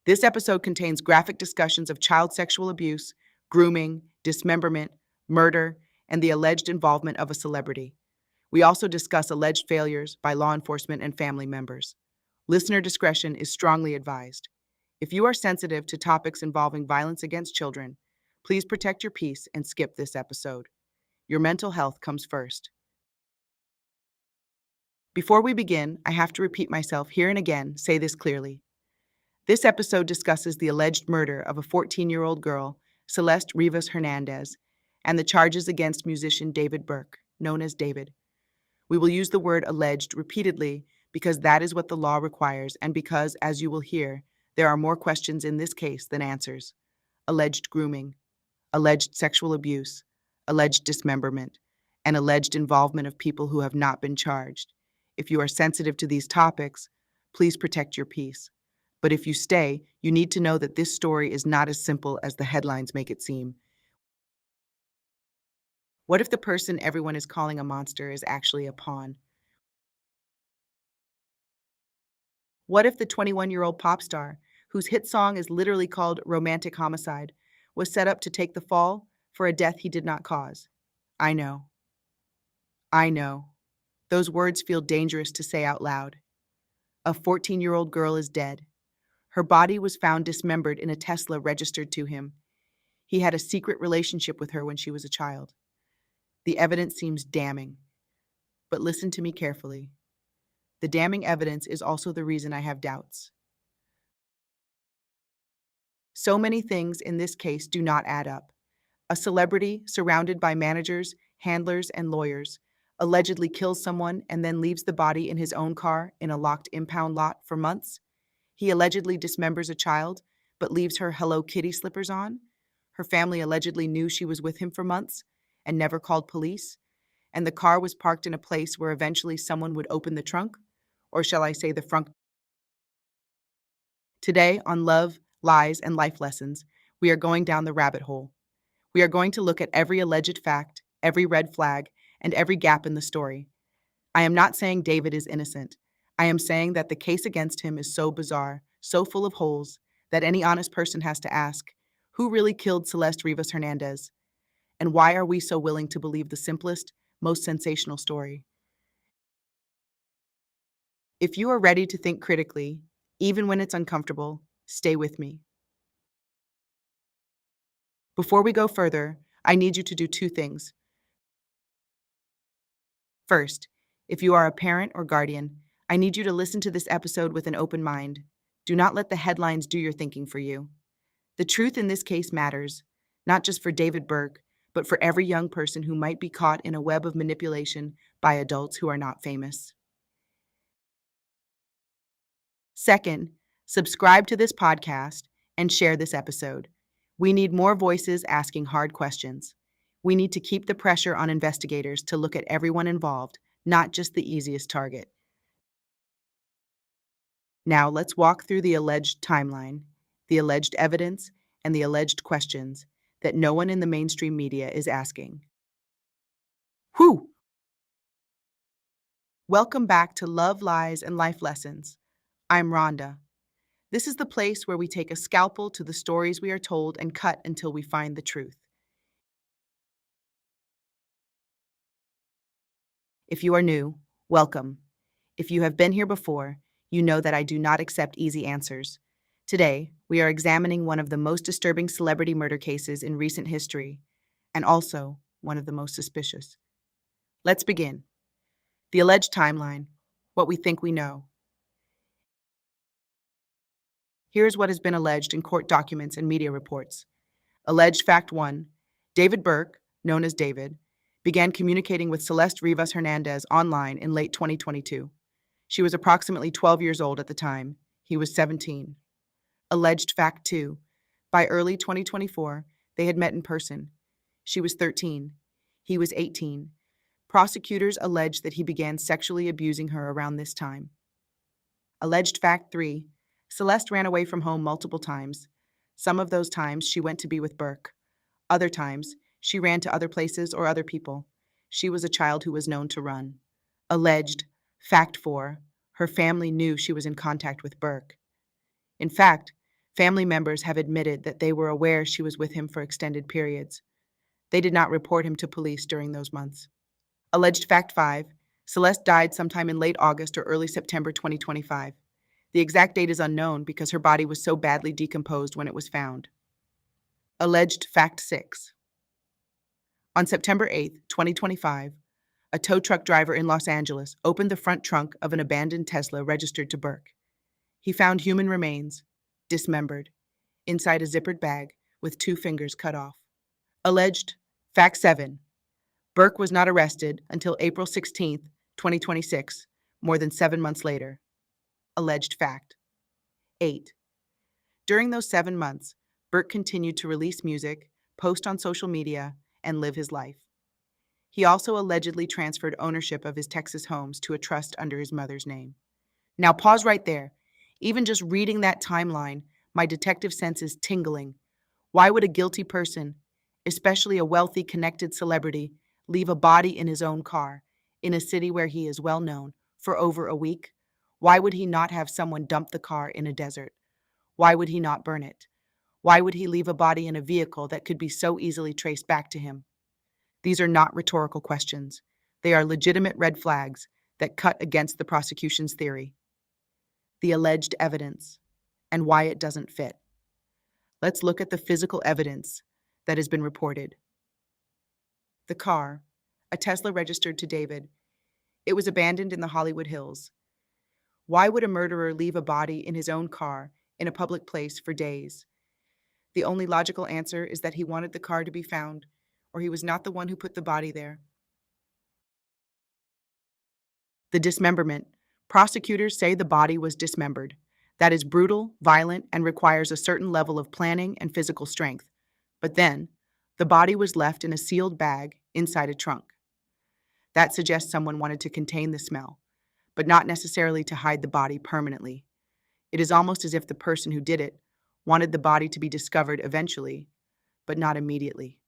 This episode contains graphic discussions of child sexual abuse, grooming, dismemberment, murder, and the alleged involvement of a celebrity. We also discuss alleged failures by law enforcement and family members. Listener discretion is strongly advised. If you are sensitive to topics involving violence against children, please protect your peace and skip this episode. Your mental health comes first. Before we begin, I have to repeat myself here and again, say this clearly. This episode discusses the alleged murder of a 14-year-old girl, Celeste Rivas Hernandez, and the charges against musician David Burke, known as David. We will use the word alleged repeatedly because that is what the law requires and because, as you will hear, there are more questions in this case than answers. Alleged grooming, alleged sexual abuse, alleged dismemberment, and alleged involvement of people who have not been charged. If you are sensitive to these topics, please protect your peace. But if you stay, you need to know that this story is not as simple as the headlines make it seem. What if the person everyone is calling a monster is actually a pawn? What if the 21-year-old pop star, whose hit song is literally called Romantic Homicide, was set up to take the fall for a death he did not cause? I know. I know. Those words feel dangerous to say out loud. A 14-year-old girl is dead. Her body was found dismembered in a Tesla registered to him. He had a secret relationship with her when she was a child. The evidence seems damning. But listen to me carefully. The damning evidence is also the reason I have doubts. So many things in this case do not add up. A celebrity surrounded by managers, handlers, and lawyers allegedly kills someone and then leaves the body in his own car in a locked impound lot for months. He allegedly dismembers a child, but leaves her Hello Kitty slippers on. Her family allegedly knew she was with him for months and never called police. And the car was parked in a place where eventually someone would open the trunk, or shall I say the front. Today on Love, Lies, and Life Lessons, we are going down the rabbit hole. We are going to look at every alleged fact, every red flag, and every gap in the story. I am not saying David is innocent. I am saying that the case against him is so bizarre, so full of holes, that any honest person has to ask, who really killed Celeste Rivas Hernandez? And why are we so willing to believe the simplest, most sensational story? If you are ready to think critically, even when it's uncomfortable, stay with me. Before we go further, I need you to do two things. First, if you are a parent or guardian, I need you to listen to this episode with an open mind. Do not let the headlines do your thinking for you. The truth in this case matters, not just for David Burke, but for every young person who might be caught in a web of manipulation by adults who are not famous. Second, subscribe to this podcast and share this episode. We need more voices asking hard questions. We need to keep the pressure on investigators to look at everyone involved, not just the easiest target. Now let's walk through the alleged timeline, the alleged evidence, and the alleged questions that no one in the mainstream media is asking. Whew! Welcome back to Love, Lies, and Life Lessons. I'm Rhonda. This is the place where we take a scalpel to the stories we are told and cut until we find the truth. If you are new, welcome. If you have been here before, you know that I do not accept easy answers. Today, we are examining one of the most disturbing celebrity murder cases in recent history, and also one of the most suspicious. Let's begin. The alleged timeline, what we think we know. Here's what has been alleged in court documents and media reports. Alleged Fact 1, David Burke, known as David, began communicating with Celeste Rivas Hernandez online in late 2022. She was approximately 12 years old at the time. He was 17. Alleged Fact 2, by early 2024, they had met in person. She was 13. He was 18. Prosecutors alleged that he began sexually abusing her around this time. Alleged Fact 3, Celeste ran away from home multiple times. Some of those times she went to be with Burke. Other times, she ran to other places or other people. She was a child who was known to run. Alleged Fact 4, her family knew she was in contact with Burke. In fact, Family members have admitted that they were aware she was with him for extended periods. They did not report him to police during those months. Alleged Fact 5. Celeste died sometime in late August or early September 2025. The exact date is unknown because her body was so badly decomposed when it was found. Alleged Fact 6. On September 8, 2025, a tow truck driver in Los Angeles opened the front trunk of an abandoned Tesla registered to Burke. He found human remains, dismembered, inside a zippered bag with 2 fingers cut off. Alleged Fact 7. Burke was not arrested until April 16, 2026, more than 7 months later. Alleged Fact 8. During those 7 months, Burke continued to release music, post on social media, and live his life. He also allegedly transferred ownership of his Texas homes to a trust under his mother's name. Now pause right there. Even just reading that timeline, my detective sense is tingling. Why would a guilty person, especially a wealthy, connected celebrity, leave a body in his own car, in a city where he is well known, for over a week? Why would he not have someone dump the car in a desert? Why would he not burn it? Why would he leave a body in a vehicle that could be so easily traced back to him? These are not rhetorical questions. They are legitimate red flags that cut against the prosecution's theory. The alleged evidence and why it doesn't fit. Let's look at the physical evidence that has been reported. The car, a Tesla registered to David, it was abandoned in the Hollywood Hills. Why would a murderer leave a body in his own car in a public place for days? The only logical answer is that he wanted the car to be found, or he was not the one who put the body there. The dismemberment. Prosecutors say the body was dismembered. That is brutal, violent, and requires a certain level of planning and physical strength. But then, the body was left in a sealed bag inside a trunk. That suggests someone wanted to contain the smell, but not necessarily to hide the body permanently. It is almost as if the person who did it wanted the body to be discovered eventually, but not immediately.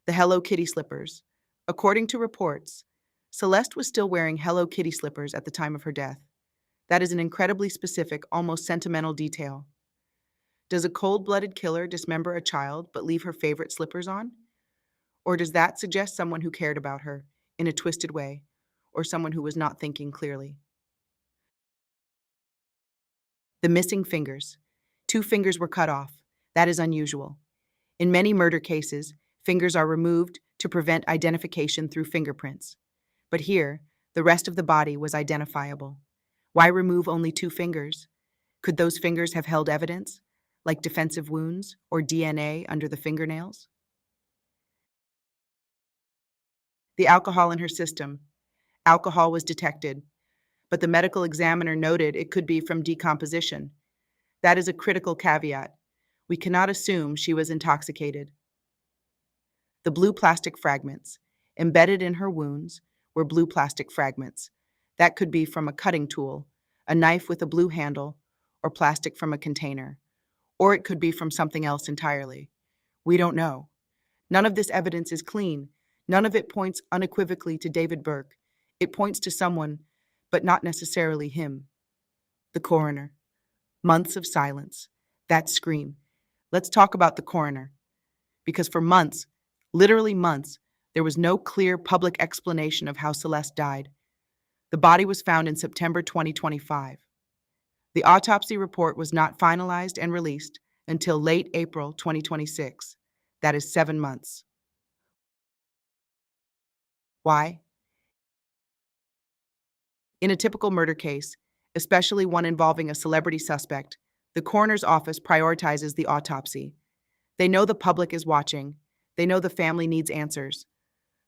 The Hello Kitty slippers. According to reports, Celeste was still wearing Hello Kitty slippers at the time of her death. That is an incredibly specific, almost sentimental detail. Does a cold-blooded killer dismember a child but leave her favorite slippers on? Or does that suggest someone who cared about her in a twisted way, or someone who was not thinking clearly? The missing fingers. 2 fingers were cut off. That is unusual. In many murder cases, fingers are removed to prevent identification through fingerprints. But here, the rest of the body was identifiable. Why remove only 2 fingers? Could those fingers have held evidence, like defensive wounds or DNA under the fingernails? The alcohol in her system. Alcohol was detected, but the medical examiner noted it could be from decomposition. That is a critical caveat. We cannot assume she was intoxicated. The blue plastic fragments. Embedded in her wounds were blue plastic fragments. That could be from a cutting tool, a knife with a blue handle, or plastic from a container. Or it could be from something else entirely. We don't know. None of this evidence is clean. None of it points unequivocally to David Burke. It points to someone, but not necessarily him. The coroner. Months of silence. That scream. Let's talk about the coroner. Because for months, literally months, there was no clear public explanation of how Celeste died. The body was found in September 2025. The autopsy report was not finalized and released until late April 2026. That is 7 months. Why? In a typical murder case, especially one involving a celebrity suspect, the coroner's office prioritizes the autopsy. They know the public is watching. They know the family needs answers.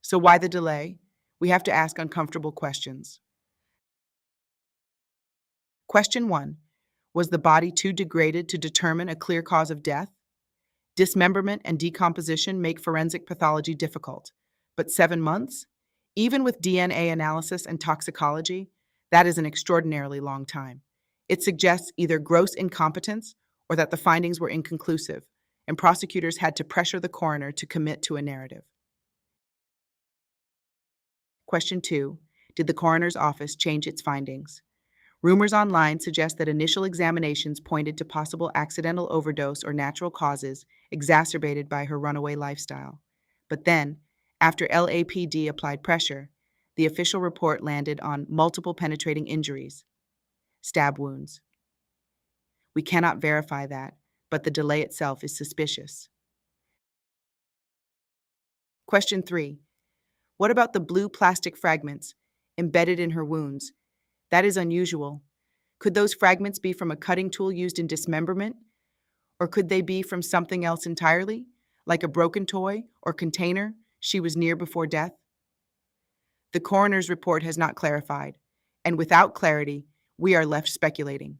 So why the delay? We have to ask uncomfortable questions. Question 1. Was the body too degraded to determine a clear cause of death? Dismemberment and decomposition make forensic pathology difficult. But 7 months? Even with DNA analysis and toxicology, that is an extraordinarily long time. It suggests either gross incompetence or that the findings were inconclusive, and prosecutors had to pressure the coroner to commit to a narrative. Question 2. Did the coroner's office change its findings? Rumors online suggest that initial examinations pointed to possible accidental overdose or natural causes exacerbated by her runaway lifestyle. But then, after LAPD applied pressure, the official report landed on multiple penetrating injuries, stab wounds. We cannot verify that, but the delay itself is suspicious. Question 3. What about the blue plastic fragments embedded in her wounds? That is unusual. Could those fragments be from a cutting tool used in dismemberment? Or could they be from something else entirely, like a broken toy or container she was near before death? The coroner's report has not clarified, and without clarity, we are left speculating.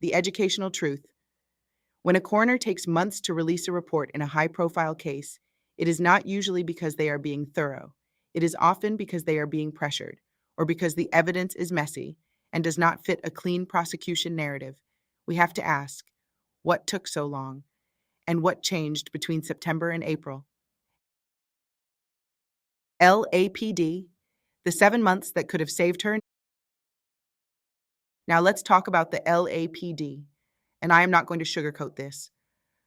The educational truth. When a coroner takes months to release a report in a high-profile case, it is not usually because they are being thorough. It is often because they are being pressured, or because the evidence is messy and does not fit a clean prosecution narrative. We have to ask, what took so long, and what changed between September and April? LAPD, the 7 months that could have saved her. Now let's talk about the LAPD, and I am not going to sugarcoat this.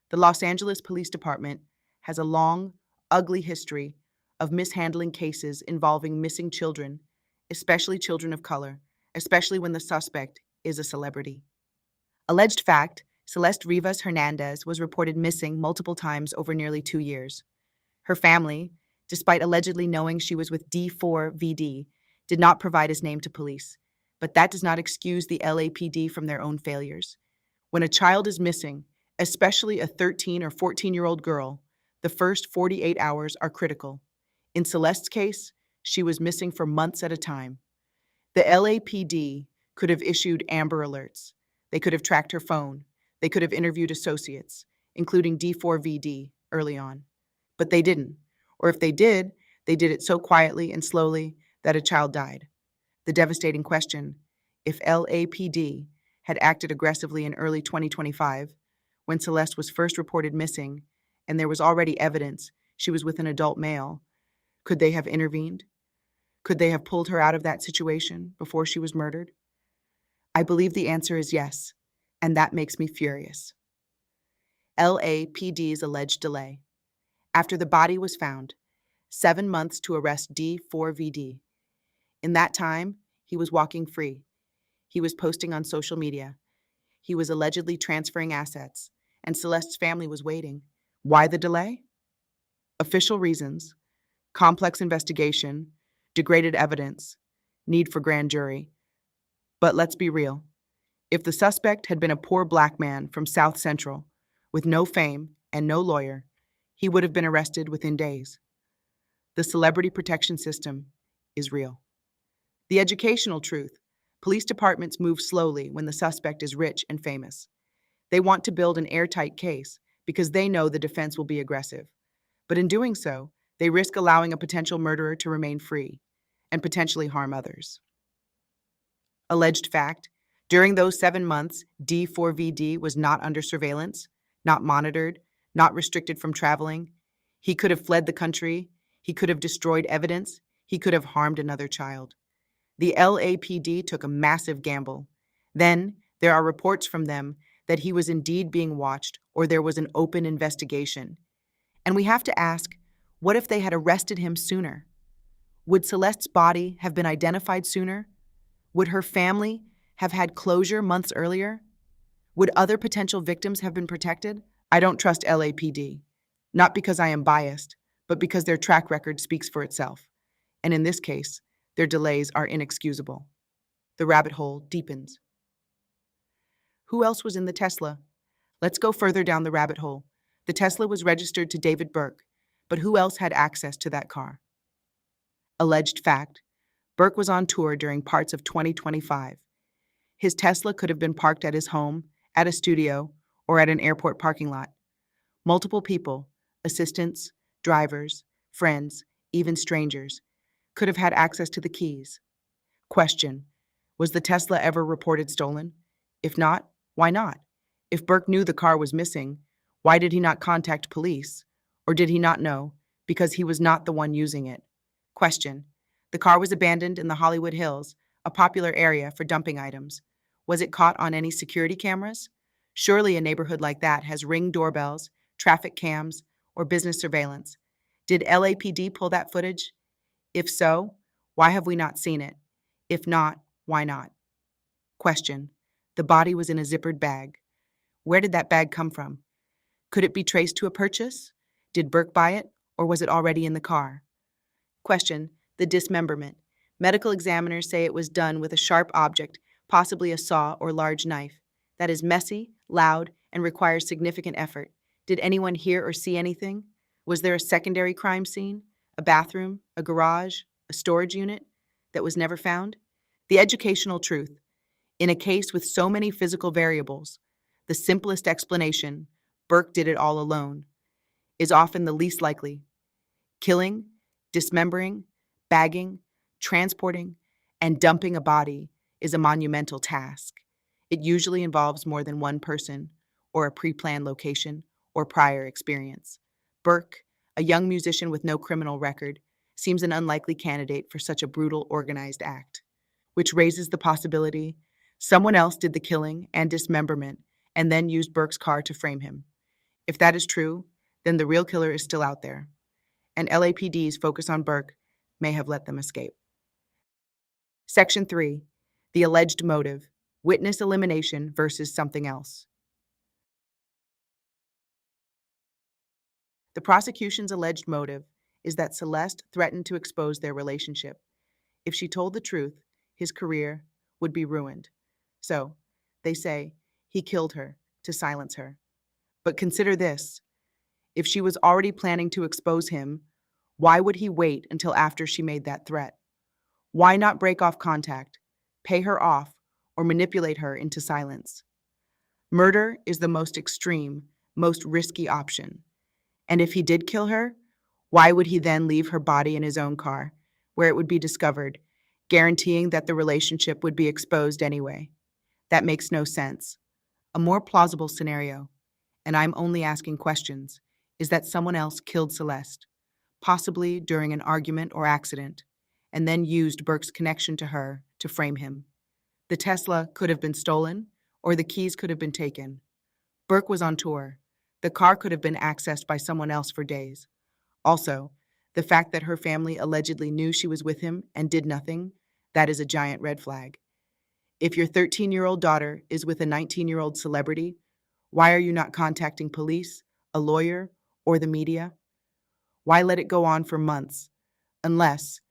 The Los Angeles Police Department has a long, ugly history of mishandling cases involving missing children, especially children of color, especially when the suspect is a celebrity. Alleged fact, Celeste Rivas Hernandez was reported missing multiple times over nearly 2 years. Her family, despite allegedly knowing she was with d4vd, did not provide his name to police. But that does not excuse the LAPD from their own failures. When a child is missing, especially a 13 or 14-year-old girl, the first 48 hours are critical. In Celeste's case, she was missing for months at a time. The LAPD could have issued Amber Alerts. They could have tracked her phone. They could have interviewed associates, including d4vd, early on. But they didn't. Or if they did it so quietly and slowly that a child died. The devastating question, if LAPD had acted aggressively in early 2025, when Celeste was first reported missing, and there was already evidence she was with an adult male, could they have intervened? Could they have pulled her out of that situation before she was murdered? I believe the answer is yes, and that makes me furious. LAPD's alleged delay. After the body was found, 7 months to arrest d4vd. In that time, he was walking free. He was posting on social media. He was allegedly transferring assets, and Celeste's family was waiting. Why the delay? Official reasons: complex investigation, degraded evidence, need for grand jury. But let's be real. If the suspect had been a poor black man from South Central, with no fame and no lawyer, he would have been arrested within days. The celebrity protection system is real. The educational truth: police departments move slowly when the suspect is rich and famous. They want to build an airtight case because they know the defense will be aggressive. But in doing so, they risk allowing a potential murderer to remain free and potentially harm others. Alleged fact: during those 7 months, d4vd was not under surveillance, not monitored, not restricted from traveling. He could have fled the country. He could have destroyed evidence. He could have harmed another child. The LAPD took a massive gamble. Then, there are reports from them that he was indeed being watched or there was an open investigation. And we have to ask, what if they had arrested him sooner? Would Celeste's body have been identified sooner? Would her family have had closure months earlier? Would other potential victims have been protected? I don't trust LAPD, not because I am biased, but because their track record speaks for itself. And in this case, their delays are inexcusable. The rabbit hole deepens. Who else was in the Tesla? Let's go further down the rabbit hole. The Tesla was registered to David Burke, but who else had access to that car? Alleged fact: Burke was on tour during parts of 2025. His Tesla could have been parked at his home, at a studio, or at an airport parking lot. Multiple people, assistants, drivers, friends, even strangers, could have had access to the keys. Question: was the Tesla ever reported stolen? If not, why not? If Burke knew the car was missing, why did he not contact police? Or did he not know because he was not the one using it? Question: The car was abandoned in the Hollywood Hills, a popular area for dumping items. Was it caught on any security cameras? Surely a neighborhood like that has Ring doorbells, traffic cams, or business surveillance. Did LAPD pull that footage? If so, why have we not seen it? If not, why not? Question. The body was in a zippered bag. Where did that bag come from? Could it be traced to a purchase? Did Burke buy it, or was it already in the car? Question. The dismemberment. Medical examiners say it was done with a sharp object, possibly a saw or large knife. That is messy, loud, and requires significant effort. Did anyone hear or see anything? Was there a secondary crime scene? A bathroom? A garage? A storage unit? That was never found? The educational truth. In a case with so many physical variables, the simplest explanation, Burke did it all alone, is often the least likely. Killing, dismembering, bagging, transporting, and dumping a body is a monumental task. It usually involves more than one person, or a pre-planned location, or prior experience. Burke, a young musician with no criminal record, seems an unlikely candidate for such a brutal, organized act, which raises the possibility someone else did the killing and dismemberment and then used Burke's car to frame him. If that is true, then the real killer is still out there, and LAPD's focus on Burke may have let them escape. Section 3. The alleged motive. Witness elimination versus something else. The prosecution's alleged motive is that Celeste threatened to expose their relationship. If she told the truth, his career would be ruined. So, they say, he killed her to silence her. But consider this. If she was already planning to expose him, why would he wait until after she made that threat? Why not break off contact, pay her off, or manipulate her into silence? Murder is the most extreme, most risky option. And if he did kill her, why would he then leave her body in his own car, where it would be discovered, guaranteeing that the relationship would be exposed anyway? That makes no sense. A more plausible scenario, and I'm only asking questions, is that someone else killed Celeste, possibly during an argument or accident, and then used Burke's connection to her to frame him. The Tesla could have been stolen, or the keys could have been taken. Burke was on tour. The car could have been accessed by someone else for days. Also, the fact that her family allegedly knew she was with him and did nothing, that is a giant red flag. If your 13-year-old daughter is with a 19-year-old celebrity, why are you not contacting police, a lawyer, or the media? Why let it go on for months? Unless,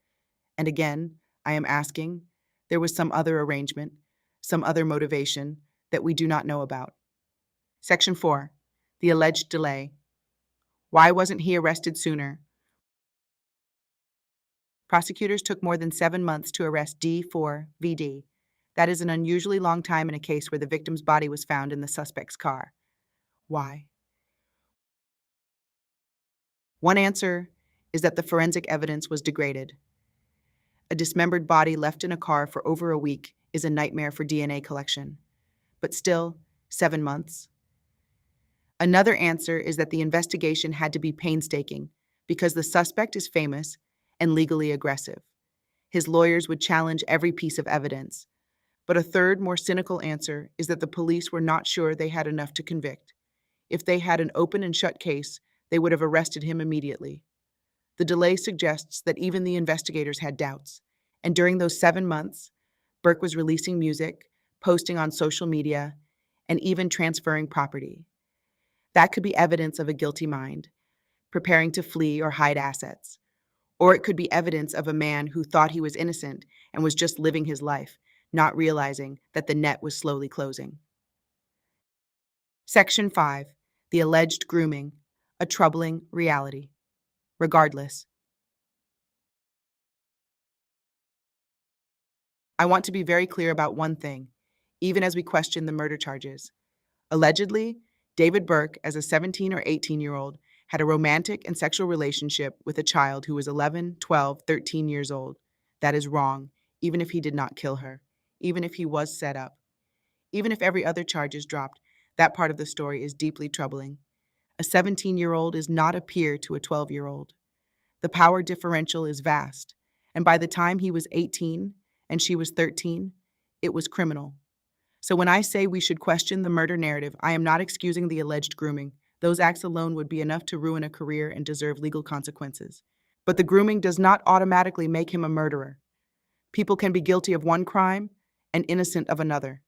and again, I am asking, there was some other arrangement, some other motivation that we do not know about. Section 4. The alleged delay. Why wasn't he arrested sooner? Prosecutors took more than 7 months to arrest d4vd. That is an unusually long time in a case where the victim's body was found in the suspect's car. Why? One answer is that the forensic evidence was degraded. A dismembered body left in a car for over a week is a nightmare for DNA collection. But still, 7 months. Another answer is that the investigation had to be painstaking because the suspect is famous and legally aggressive. His lawyers would challenge every piece of evidence. But a third, more cynical answer is that the police were not sure they had enough to convict. If they had an open and shut case, they would have arrested him immediately. The delay suggests that even the investigators had doubts. And during those 7 months, Burke was releasing music, posting on social media, and even transferring property. That could be evidence of a guilty mind, preparing to flee or hide assets. Or it could be evidence of a man who thought he was innocent and was just living his life, not realizing that the net was slowly closing. Section 5. The alleged grooming, a troubling reality. Regardless, I want to be very clear about one thing, even as we question the murder charges. Allegedly, David Burke, as a 17 or 18-year-old, had a romantic and sexual relationship with a child who was 11, 12, 13 years old. That is wrong, even if he did not kill her, even if he was set up. Even if every other charge is dropped, that part of the story is deeply troubling. A 17-year-old is not a peer to a 12-year-old. The power differential is vast, And by the time he was 18 and she was 13, it was criminal. So when I say we should question the murder narrative, I am not excusing the alleged grooming. Those acts alone would be enough to ruin a career and deserve legal consequences. But the grooming does not automatically make him a murderer. People can be guilty of one crime and innocent of another.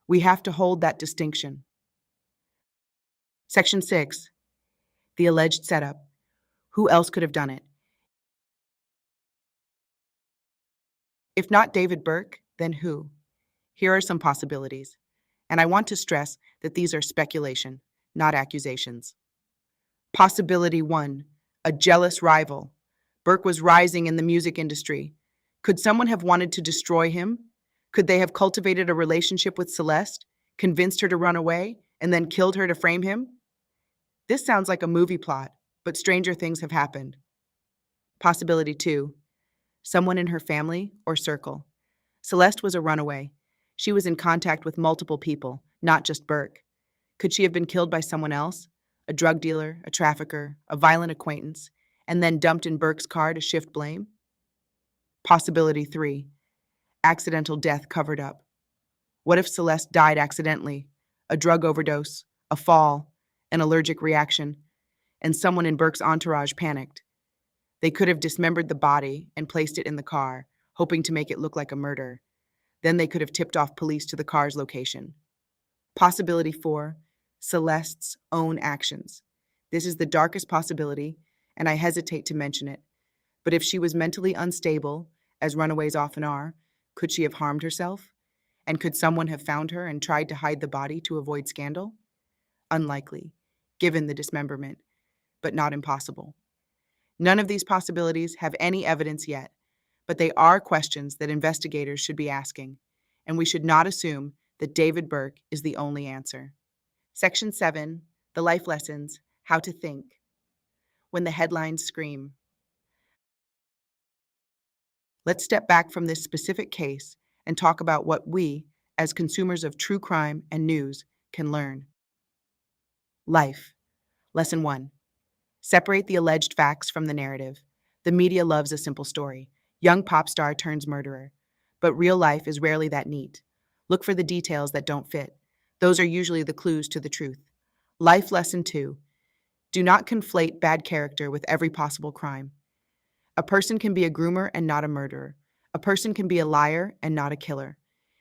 We have to hold that distinction. Section 6. The alleged setup. Who else could have done it? If not David Burke, then who? Here are some possibilities. And I want to stress that these are speculation, not accusations. Possibility 1. A jealous rival. Burke was rising in the music industry. Could someone have wanted to destroy him? Could they have cultivated a relationship with Celeste, convinced her to run away, and then killed her to frame him? This sounds like a movie plot, but stranger things have happened. Possibility 2. Someone in her family or circle. Celeste was a runaway. She was in contact with multiple people, not just Burke. Could she have been killed by someone else? A drug dealer, a trafficker, a violent acquaintance, and then dumped in Burke's car to shift blame? Possibility 3. Accidental death covered up. What if Celeste died accidentally? A drug overdose, a fall, an allergic reaction, and someone in Burke's entourage panicked. They could have dismembered the body and placed it in the car, hoping to make it look like a murder. Then they could have tipped off police to the car's location. Possibility 4. Celeste's own actions. This is the darkest possibility, and I hesitate to mention it. But if she was mentally unstable, as runaways often are, could she have harmed herself? And could someone have found her and tried to hide the body to avoid scandal? Unlikely, given the dismemberment, but not impossible. None of these possibilities have any evidence yet, but they are questions that investigators should be asking, and we should not assume that David Burke is the only answer. Section 7. The Life Lessons, How to Think. When the headlines scream. Let's step back from this specific case and talk about what we, as consumers of true crime and news, can learn. Life. Lesson 1. Separate the alleged facts from the narrative. The media loves a simple story. Young pop star turns murderer. But real life is rarely that neat. Look for the details that don't fit. Those are usually the clues to the truth. Life lesson 2. Do not conflate bad character with every possible crime. A person can be a groomer and not a murderer. A person can be a liar and not a killer.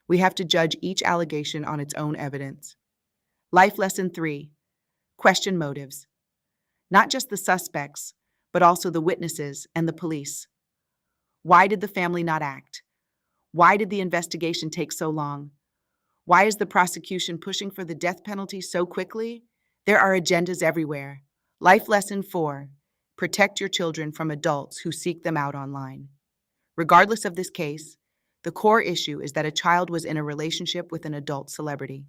We have to judge each allegation on its own evidence. Life lesson 3. Question motives. Not just the suspects, but also the witnesses and the police. Why did the family not act? Why did the investigation take so long? Why is the prosecution pushing for the death penalty so quickly? There are agendas everywhere. Life lesson 4. Protect your children from adults who seek them out online. Regardless of this case, the core issue is that a child was in a relationship with an adult celebrity.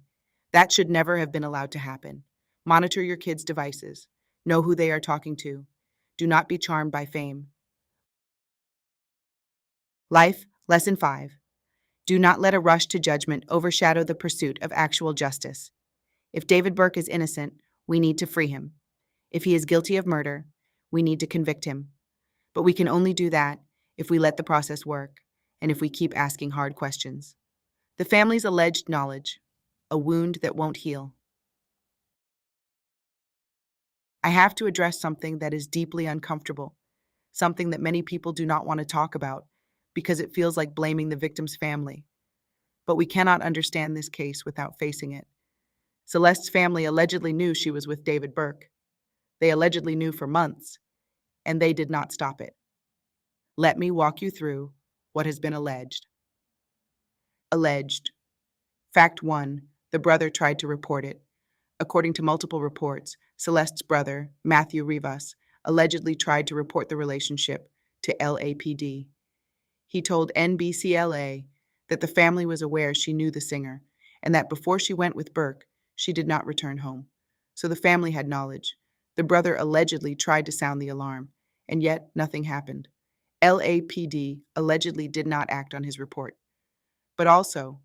That should never have been allowed to happen. Monitor your kids' devices. Know who they are talking to. Do not be charmed by fame. Life lesson 5. Do not let a rush to judgment overshadow the pursuit of actual justice. If David Burke is innocent, we need to free him. If he is guilty of murder, we need to convict him. But we can only do that if we let the process work and if we keep asking hard questions. The family's alleged knowledge, a wound that won't heal. I have to address something that is deeply uncomfortable, something that many people do not want to talk about because it feels like blaming the victim's family. But we cannot understand this case without facing it. Celeste's family allegedly knew she was with David Burke. They allegedly knew for months, and they did not stop it. Let me walk you through what has been alleged. Alleged. Fact 1. The brother tried to report it. According to multiple reports, Celeste's brother, Matthew Rivas, allegedly tried to report the relationship to LAPD. He told NBCLA that the family was aware she knew the singer and that before she went with Burke, she did not return home. So the family had knowledge. The brother allegedly tried to sound the alarm, and yet nothing happened. LAPD allegedly did not act on his report. But also,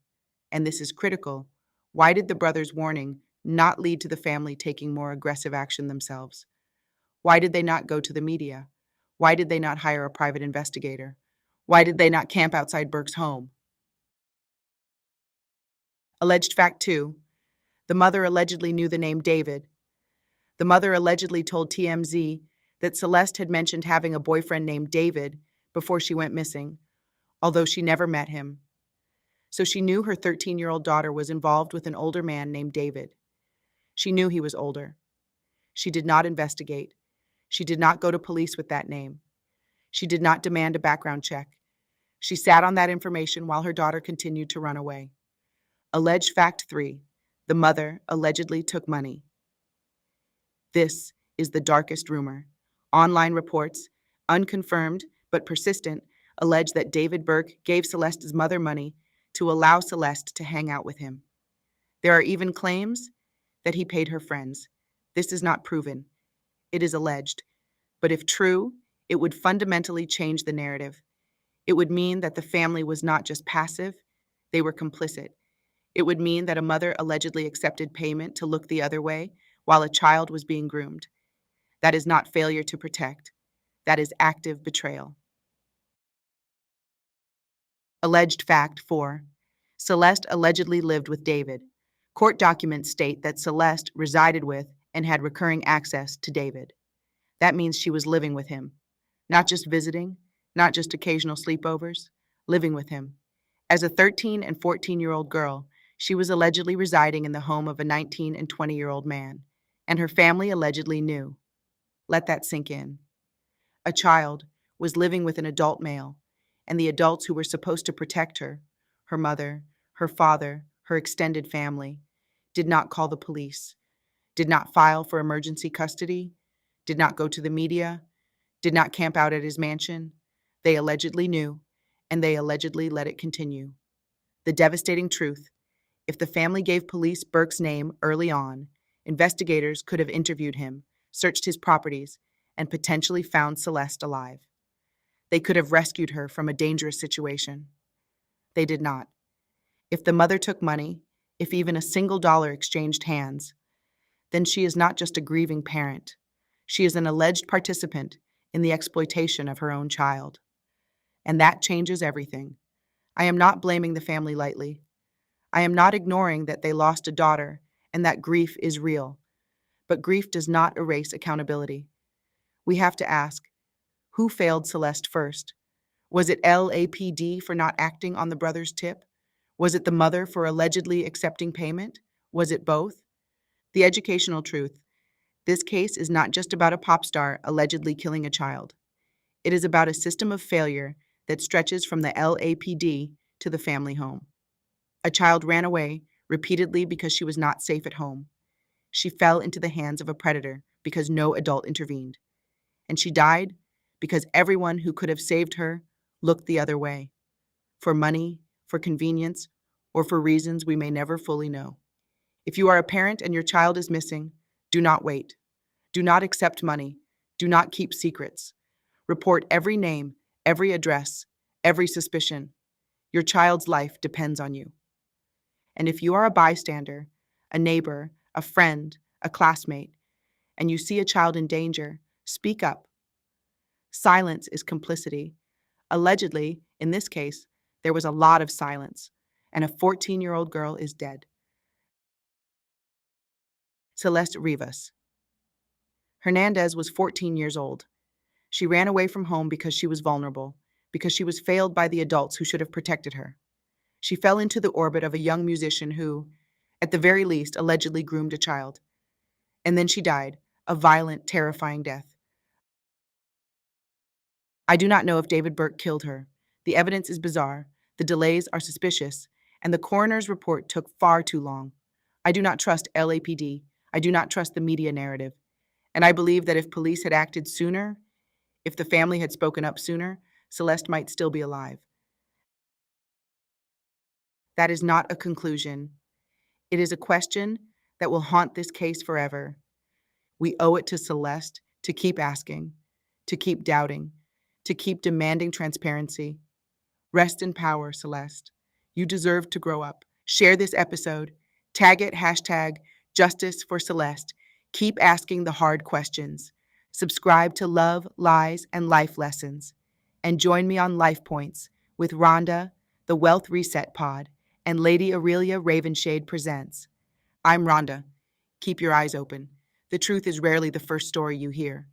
and this is critical, why did the brother's warning not lead to the family taking more aggressive action themselves? Why did they not go to the media? Why did they not hire a private investigator? Why did they not camp outside Burke's home? Alleged fact 2. The mother allegedly knew the name David. The mother allegedly told TMZ that Celeste had mentioned having a boyfriend named David before she went missing, although she never met him. So she knew her 13-year-old daughter was involved with an older man named David. She knew he was older. She did not investigate. She did not go to police with that name. She did not demand a background check. She sat on that information while her daughter continued to run away. Alleged fact 3. The mother allegedly took money. This is the darkest rumor. Online reports, unconfirmed but persistent, allege that David Burke gave Celeste's mother money to allow Celeste to hang out with him. There are even claims that he paid her friends. This is not proven. It is alleged. But if true, it would fundamentally change the narrative. It would mean that the family was not just passive, they were complicit. It would mean that a mother allegedly accepted payment to look the other way while a child was being groomed. That is not failure to protect. That is active betrayal. Alleged fact 4. Celeste allegedly lived with David. Court documents state that Celeste resided with and had recurring access to David. That means she was living with him. Not just visiting, not just occasional sleepovers, living with him. As a 13 and 14-year-old girl, she was allegedly residing in the home of a 19 and 20-year-old man, and her family allegedly knew. Let that sink in. A child was living with an adult male, and the adults who were supposed to protect her, her mother, her father, her extended family, did not call the police, did not file for emergency custody, did not go to the media, did not camp out at his mansion. They allegedly knew, and they allegedly let it continue. The devastating truth: if the family gave police Burke's name early on, investigators could have interviewed him, searched his properties, and potentially found Celeste alive. They could have rescued her from a dangerous situation. They did not. If the mother took money, if even a single dollar exchanged hands, then she is not just a grieving parent. She is an alleged participant in the exploitation of her own child. And that changes everything. I am not blaming the family lightly. I am not ignoring that they lost a daughter and that grief is real. But grief does not erase accountability. We have to ask, who failed Celeste first? Was it LAPD for not acting on the brother's tip? Was it the mother for allegedly accepting payment? Was it both? The educational truth: this case is not just about a pop star allegedly killing a child. It is about a system of failure that stretches from the LAPD to the family home. A child ran away repeatedly because she was not safe at home. She fell into the hands of a predator because no adult intervened. And she died because everyone who could have saved her looked the other way, for money, for convenience, or for reasons we may never fully know. If you are a parent and your child is missing, do not wait. Do not accept money. Do not keep secrets. Report every name, every address, every suspicion. Your child's life depends on you. And if you are a bystander, a neighbor, a friend, a classmate, and you see a child in danger, speak up. Silence is complicity. Allegedly, in this case, there was a lot of silence, and a 14-year-old girl is dead. Celeste Rivas. Hernandez was 14 years old. She ran away from home because she was vulnerable, because she was failed by the adults who should have protected her. She fell into the orbit of a young musician who, at the very least, allegedly groomed a child. And then she died, a violent, terrifying death. I do not know if David Burke killed her. The evidence is bizarre, the delays are suspicious, and the coroner's report took far too long. I do not trust LAPD. I do not trust the media narrative. And I believe that if police had acted sooner, if the family had spoken up sooner, Celeste might still be alive. That is not a conclusion. It is a question that will haunt this case forever. We owe it to Celeste to keep asking, to keep doubting, to keep demanding transparency. Rest in power, Celeste. You deserve to grow up. Share this episode. Tag it #Justice for Celeste. Keep asking the hard questions. Subscribe to Love, Lies, and Life Lessons. and join me on Life Points with Rhonda, the Wealth Reset Pod, and Lady Aurelia Ravenshade Presents. I'm Rhonda. Keep your eyes open. The truth is rarely the first story you hear.